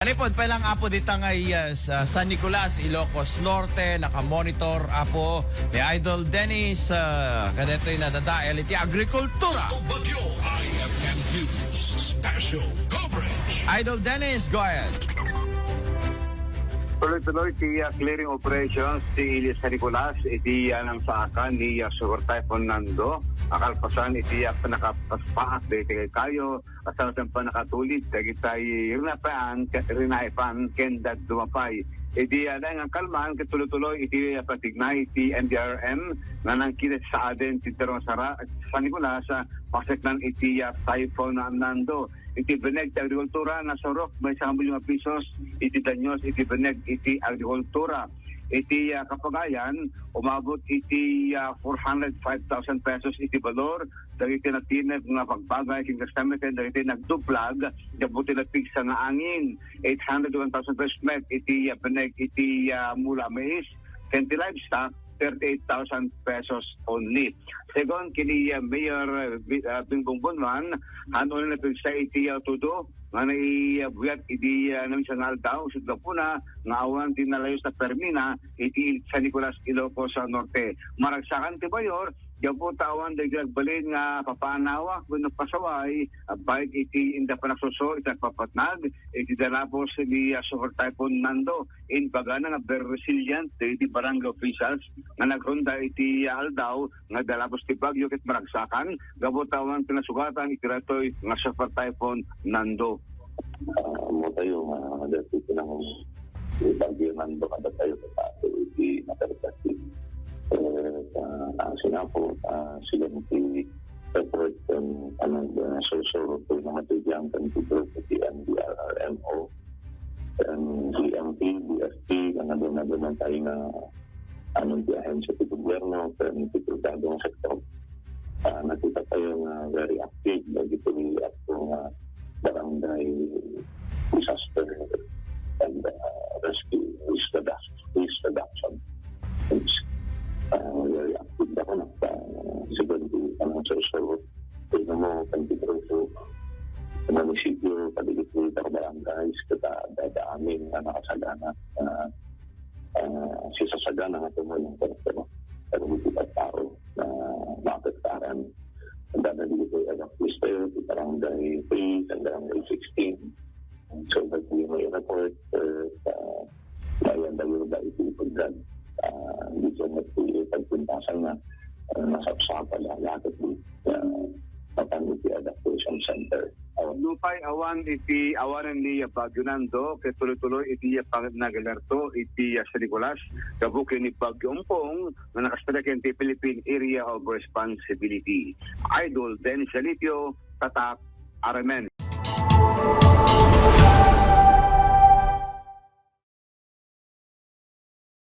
Anipod pa lang apo dita ngay sa San Nicolas, Ilocos Norte, nakamonitor apo ni Idol Dennis kadeto'y nadadael iti agrikultura. Bagyo IFM News Special Coverage. Idol Dennis, go ahead. Tuloy-tuloy ti clearing operations ti Ilis San Nicolas iti ng saakan ni Super Typhoon Nando. Akalpasan iti panakapaspaak dito kayo asal pa nakatulid dagiti tay rinaipan kendad dumapay. Iti nga kalman katuloy-tuloy iti patignay iti NDRM nga nangkita sa aden ti Terong San Nicolas pasaknan iti typhoon Nando. Iti beneg ti agrikultura na sorok may 1 milyong pesos iti danyos iti beneg iti agrikultura. Iti Kapagayan umabot iti 405,000 pesos iti balor dagiti natinag nga pagbagay king kastameten dagiti nagduplag dabuti na pigsa nga angin 801,000 pesos met iti beneg iti mula mais kenti livestock 38,000 pesos only. Second, kini Mayor Bingbong Bunwan, hanon na pigsa iti tudo, nga naibuyat iti national daw, sudla po na, nga awan tinalayos na permina, iti San Nicolas, Ilocos Norte. Maragsakan ti Bayor, diyan po tawan dahil nagbalin nga papanawak kung nagpasaway baik iti inda pa nagsuso iti nagpapatnag iti dalapos ni Super Typhoon Nando in baga nga very resilient iti barangay officials nga nagronda iti aldaw nga dalapos ti bagyo ket maragsakan gabo tawan pinasugatan iti ratoy nga Super Typhoon Nando. Mo tayo dahil ito ng bagyo Nando kada tayo sa iti matarapasi. Sinapo sila niti report ng social po ng matigyang kanto pati NDRRMO and GMP, BSP na doon tayo na anong tiyahin sa gobyerno pero nititulgadong sektor. Nakita tayo na very active lagi tuloy at barangay disaster and rescue risk reduction. Very active ako na siguro ang social ito mo kanto sa munisipyo paligid ng barangays kata dadaamin na nakasagana sisasagana nga ito mo ng pero hindi pa tao na maapektaran ang dadali ito ay lister barangay 3 and barangay 16 so bagay mo yung report sa bayan dayo da ito ipagdad dito na ito pagpuntasan na nasapsapa na lahat ito Mapaniti Adaptation Center. Lupay awan iti awanan ni Bagyo Nando ket tuloy-tuloy iti nagalerto iti San Nicolas kabukin ni Bagyo Ompong nga nakastada iti Philippine Area of Responsibility. Idol Dennis Alitio, Tatak, Aramen.